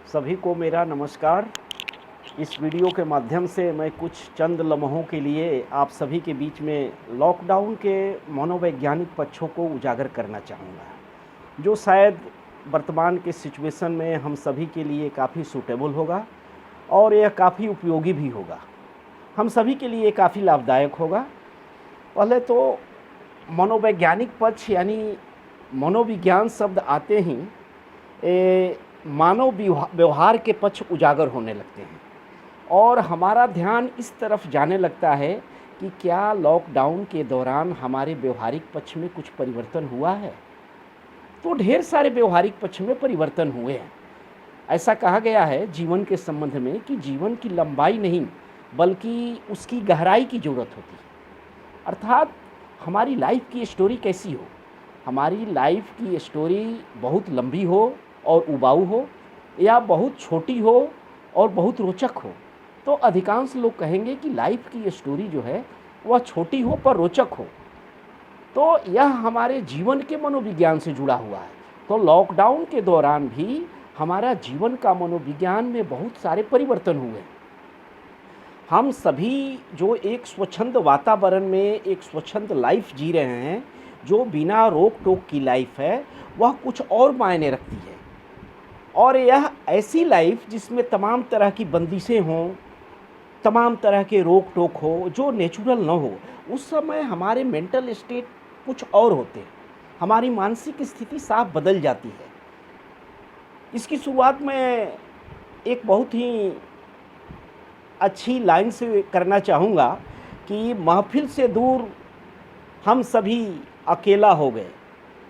सभी को मेरा नमस्कार। इस वीडियो के माध्यम से मैं कुछ चंद लम्हों के लिए आप सभी के बीच में लॉकडाउन के मनोवैज्ञानिक पक्षों को उजागर करना चाहूँगा, जो शायद वर्तमान के सिचुएशन में हम सभी के लिए काफ़ी सूटेबल होगा और यह काफ़ी उपयोगी भी होगा। हम सभी के लिए काफ़ी लाभदायक होगा। पहले तो मनोवैज्ञानिक पक्ष यानी मनोविज्ञान शब्द आते ही मानव व्यवहार के पक्ष उजागर होने लगते हैं और हमारा ध्यान इस तरफ जाने लगता है कि क्या लॉकडाउन के दौरान हमारे व्यवहारिक पक्ष में कुछ परिवर्तन हुआ है। तो ढेर सारे व्यवहारिक पक्ष में परिवर्तन हुए हैं। ऐसा कहा गया है जीवन के संबंध में कि जीवन की लंबाई नहीं बल्कि उसकी गहराई की ज़रूरत होती है। अर्थात हमारी लाइफ की स्टोरी कैसी हो, हमारी लाइफ की स्टोरी बहुत लंबी हो और उबाऊ हो या बहुत छोटी हो और बहुत रोचक हो, तो अधिकांश लोग कहेंगे कि लाइफ की स्टोरी जो है वह छोटी हो पर रोचक हो। तो यह हमारे जीवन के मनोविज्ञान से जुड़ा हुआ है। तो लॉकडाउन के दौरान भी हमारा जीवन का मनोविज्ञान में बहुत सारे परिवर्तन हुए। हम सभी जो एक स्वच्छंद वातावरण में एक स्वच्छंद लाइफ जी रहे हैं, जो बिना रोक टोक की लाइफ है, वह कुछ और मायने रखती है। और यह ऐसी लाइफ जिसमें तमाम तरह की बंदिशें हों, तमाम तरह के रोक टोक हो, जो नेचुरल न हो। उस समय हमारे मेंटल स्टेट कुछ और होते हैं, हमारी मानसिक स्थिति साफ बदल जाती है। इसकी शुरुआत मैं एक बहुत ही अच्छी लाइन से करना चाहूँगा कि महफिल से दूर हम सभी अकेला हो गए,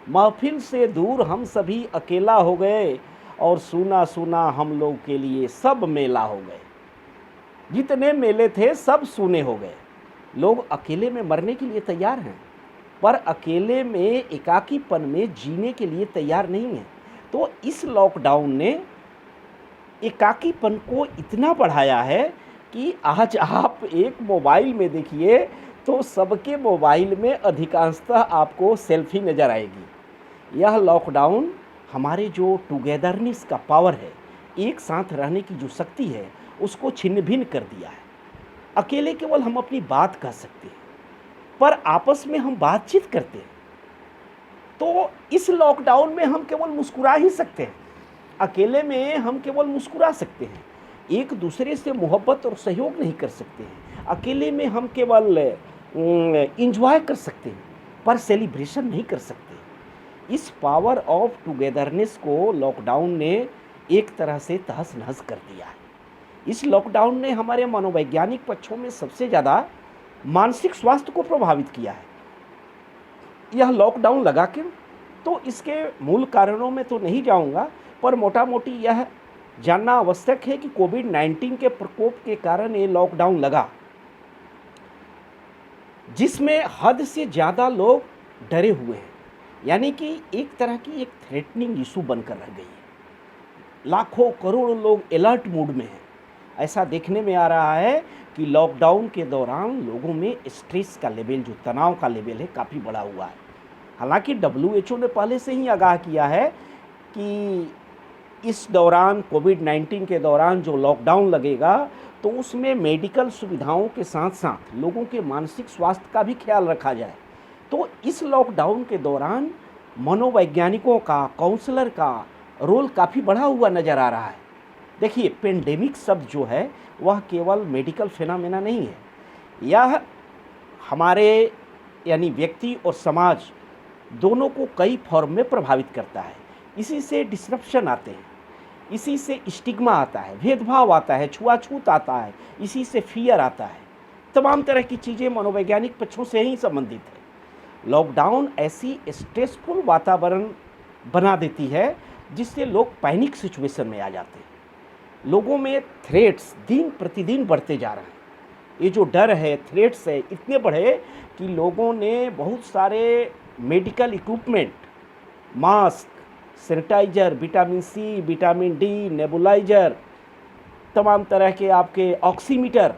महफिल से दूर हम सभी अकेला हो गए और सूना सूना हम लोग के लिए सब मेला हो गए। जितने मेले थे सब सूने हो गए। लोग अकेले में मरने के लिए तैयार हैं, पर अकेले में एकाकीपन में जीने के लिए तैयार नहीं हैं। तो इस लॉकडाउन ने एकाकीपन को इतना बढ़ाया है कि आज आप एक मोबाइल में देखिए तो सबके मोबाइल में अधिकांशतः आपको सेल्फी नज़र आएगी। यह लॉकडाउन हमारे जो टुगेदरनेस का पावर है, एक साथ रहने की जो शक्ति है, उसको छिन्न भिन्न कर दिया है। अकेले केवल हम अपनी बात कह सकते हैं, पर आपस में हम बातचीत करते हैं। तो इस लॉकडाउन में हम केवल मुस्कुरा ही सकते हैं। अकेले में हम केवल मुस्कुरा सकते हैं, एक दूसरे से मोहब्बत और सहयोग नहीं कर सकते हैं। अकेले में हम केवल इंजॉय कर सकते हैं, पर सेलिब्रेशन नहीं कर सकते। इस पावर ऑफ टुगेदरनेस को लॉकडाउन ने एक तरह से तहस नहस कर दिया है। इस लॉकडाउन ने हमारे मनोवैज्ञानिक पक्षों में सबसे ज़्यादा मानसिक स्वास्थ्य को प्रभावित किया है। यह लॉकडाउन लगा क्यों, तो इसके मूल कारणों में तो नहीं जाऊंगा, पर मोटा मोटी यह जानना आवश्यक है कि कोविड-19 के प्रकोप के कारण ये लॉकडाउन लगा, जिसमें हद से ज़्यादा लोग डरे हुए हैं। यानी कि एक तरह की एक थ्रेटनिंग इशू बनकर रह गई है। लाखों करोड़ों लोग अलर्ट मूड में हैं। ऐसा देखने में आ रहा है कि लॉकडाउन के दौरान लोगों में स्ट्रेस का लेवल, जो तनाव का लेवल है, काफ़ी बढ़ा हुआ है। हालांकि WHO ने पहले से ही आगाह किया है कि इस दौरान कोविड-19 के दौरान जो लॉकडाउन लगेगा तो उसमें मेडिकल सुविधाओं के साथ साथ लोगों के मानसिक स्वास्थ्य का भी ख्याल रखा जाए। तो इस लॉकडाउन के दौरान मनोवैज्ञानिकों का, काउंसलर का रोल काफ़ी बढ़ा हुआ नज़र आ रहा है। देखिए, पेंडेमिक शब्द जो है वह केवल मेडिकल फिनोमेना नहीं है। यह हमारे यानी व्यक्ति और समाज दोनों को कई फॉर्म में प्रभावित करता है। इसी से डिसरप्शन आते हैं, इसी से स्टिग्मा आता है, भेदभाव आता है, छुआछूत आता है, इसी से फियर आता है। तमाम तरह की चीज़ें मनोवैज्ञानिक पक्षों से ही संबंधित है। लॉकडाउन ऐसी स्ट्रेसफुल वातावरण बना देती है जिससे लोग पैनिक सिचुएशन में आ जाते हैं। लोगों में थ्रेट्स दिन प्रतिदिन बढ़ते जा रहे हैं। ये जो डर है, थ्रेट्स है, इतने बढ़े कि लोगों ने बहुत सारे medical equipment, mask, sanitiser, vitamin C, vitamin D, nebuliser, तमाम तरह के आपके ऑक्सीमीटर,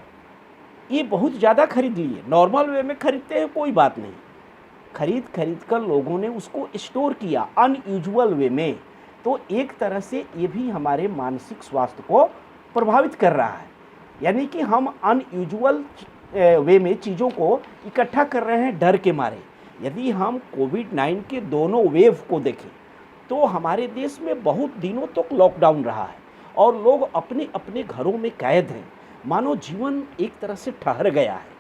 ये बहुत ज़्यादा खरीद लिए। नॉर्मल वे में खरीदते हैं कोई बात नहीं, खरीद कर लोगों ने उसको स्टोर किया अनयूजुअल वे में, तो एक तरह से ये भी हमारे मानसिक स्वास्थ्य को प्रभावित कर रहा है। यानी कि हम अनयूजुअल वे में चीज़ों को इकट्ठा कर रहे हैं डर के मारे। यदि हम कोविड-19 के दोनों वेव को देखें तो हमारे देश में बहुत दिनों तक लॉकडाउन रहा है और लोग अपने अपने घरों में कैद हैं, मानो जीवन एक तरह से ठहर गया है।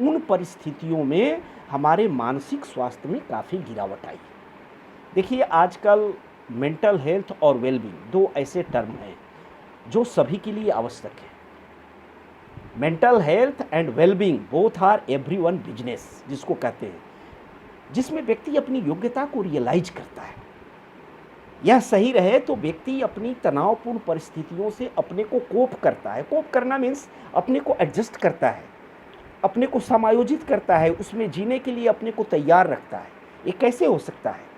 उन परिस्थितियों में हमारे मानसिक स्वास्थ्य में काफ़ी गिरावट आई है। देखिए, आजकल मेंटल हेल्थ और वेलबींग दो ऐसे टर्म हैं जो सभी के लिए आवश्यक है। Mental health and wellbeing both are everyone business जिसको कहते हैं, जिसमें व्यक्ति अपनी योग्यता को रियलाइज करता है। यह सही रहे तो व्यक्ति अपनी तनावपूर्ण परिस्थितियों से अपने को कोप करता है। कोप करना मीन्स अपने को एडजस्ट करता है, अपने को समायोजित करता है, उसमें जीने के लिए अपने को तैयार रखता है। ये कैसे हो सकता है?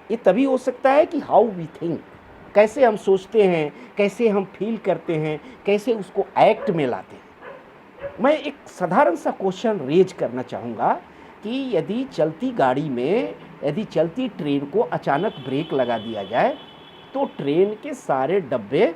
ये तभी हो सकता है कि हाउ वी थिंक, कैसे हम सोचते हैं, कैसे हम फील करते हैं, कैसे उसको एक्ट में लाते हैं। मैं एक साधारण सा क्वेश्चन रेज करना चाहूँगा कि यदि चलती गाड़ी में, यदि चलती ट्रेन को अचानक ब्रेक लगा दिया जाए तो ट्रेन के सारे डब्बे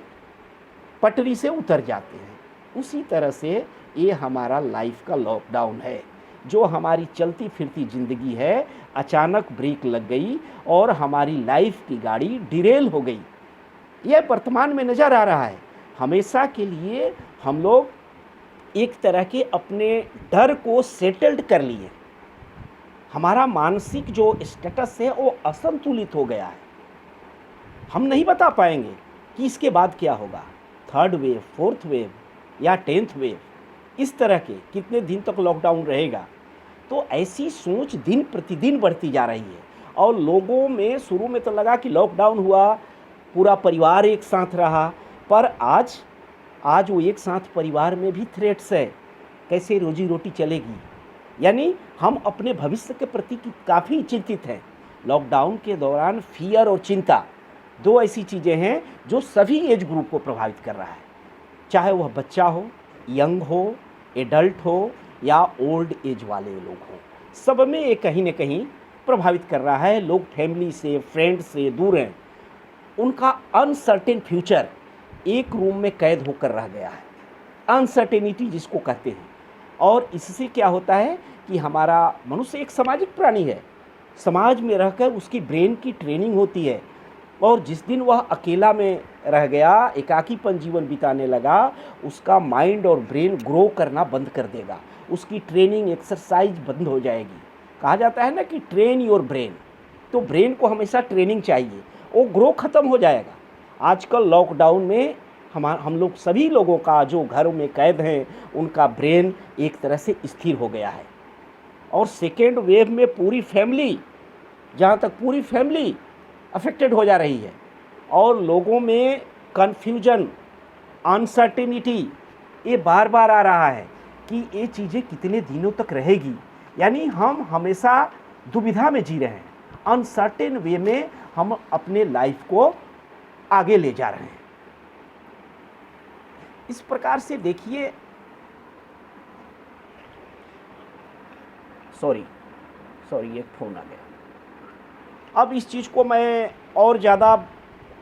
पटरी से उतर जाते हैं। उसी तरह से ये हमारा लाइफ का लॉकडाउन है। जो हमारी चलती फिरती ज़िंदगी है, अचानक ब्रेक लग गई और हमारी लाइफ की गाड़ी डिरेल हो गई। यह वर्तमान में नज़र आ रहा है। हमेशा के लिए हम लोग एक तरह के अपने डर को सेटल्ड कर लिए। हमारा मानसिक जो स्टेटस है वो असंतुलित हो गया है। हम नहीं बता पाएंगे कि इसके बाद क्या होगा, थर्ड वेव, फोर्थ वेव या 10th वेव, इस तरह के कितने दिन तक लॉकडाउन रहेगा। तो ऐसी सोच दिन प्रतिदिन बढ़ती जा रही है और लोगों में शुरू में तो लगा कि लॉकडाउन हुआ, पूरा परिवार एक साथ रहा, पर आज वो एक साथ परिवार में भी थ्रेट्स है, कैसे रोजी रोटी चलेगी। यानी हम अपने भविष्य के प्रति काफ़ी चिंतित हैं। लॉकडाउन के दौरान फियर और चिंता दो ऐसी चीज़ें हैं जो सभी एज ग्रुप को प्रभावित कर रहा है, चाहे वह बच्चा हो, यंग हो, एडल्ट हो या ओल्ड एज वाले लोग हों, सब में ये कहीं न कहीं प्रभावित कर रहा है। लोग फैमिली से, फ्रेंड से दूर हैं। उनका अनसर्टेन फ्यूचर एक रूम में कैद होकर रह गया है, अनसर्टेनिटी जिसको कहते हैं। और इससे क्या होता है कि हमारा मनुष्य एक सामाजिक प्राणी है। समाज में रहकर उसकी ब्रेन की ट्रेनिंग होती है और जिस दिन वह अकेला में रह गया, एकाकीपन जीवन बिताने लगा, उसका माइंड और ब्रेन ग्रो करना बंद कर देगा, उसकी ट्रेनिंग एक्सरसाइज बंद हो जाएगी। कहा जाता है ना कि ट्रेन योर ब्रेन, तो ब्रेन को हमेशा ट्रेनिंग चाहिए, वो ग्रो ख़त्म हो जाएगा। आजकल लॉकडाउन में हम लोग सभी लोगों का जो घरों में कैद हैं, उनका ब्रेन एक तरह से स्थिर हो गया है। और सेकेंड वेव में पूरी फैमिली, जहाँ तक पूरी फैमिली अफेक्टेड हो जा रही है और लोगों में कन्फ्यूजन, अनसर्टेनिटी ये बार बार आ रहा है कि ये चीज़ें कितने दिनों तक रहेगी। यानी हम हमेशा दुविधा में जी रहे हैं, अनसर्टेन वे में हम अपने लाइफ को आगे ले जा रहे हैं। इस प्रकार से देखिए, सॉरी एक फ़ोन आ गया। अब इस चीज़ को मैं और ज़्यादा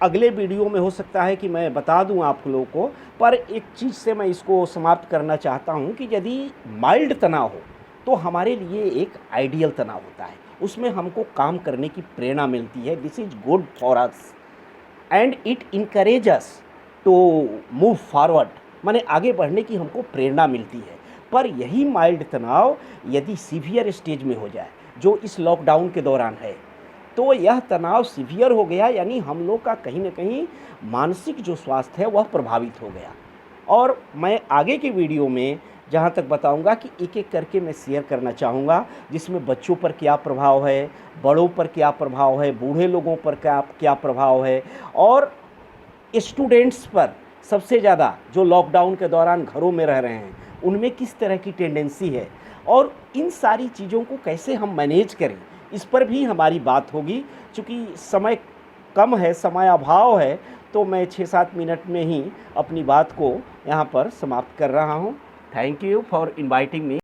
अगले वीडियो में हो सकता है कि मैं बता दूं आप लोगों को, पर एक चीज़ से मैं इसको समाप्त करना चाहता हूं कि यदि माइल्ड तनाव हो तो हमारे लिए एक आइडियल तनाव होता है, उसमें हमको काम करने की प्रेरणा मिलती है। This is good for us and it encourage us to move forward, माने आगे बढ़ने की हमको प्रेरणा मिलती है। पर यही माइल्ड तनाव यदि सीवियर स्टेज में हो जाए, जो इस लॉकडाउन के दौरान है, तो यह तनाव सीवियर हो गया, यानी हम लोग का कहीं न कहीं मानसिक जो स्वास्थ्य है वह प्रभावित हो गया। और मैं आगे के वीडियो में जहाँ तक बताऊंगा कि एक एक करके मैं शेयर करना चाहूँगा, जिसमें बच्चों पर क्या प्रभाव है, बड़ों पर क्या प्रभाव है, बूढ़े लोगों पर क्या प्रभाव है, और स्टूडेंट्स पर सबसे ज़्यादा जो लॉकडाउन के दौरान घरों में रह रहे हैं उनमें किस तरह की टेंडेंसी है, और इन सारी चीज़ों को कैसे हम मैनेज करें, इस पर भी हमारी बात होगी। चूँकि समय कम है, समय अभाव है, तो मैं 6-7 मिनट में ही अपनी बात को यहाँ पर समाप्त कर रहा हूँ। Thank you for inviting me.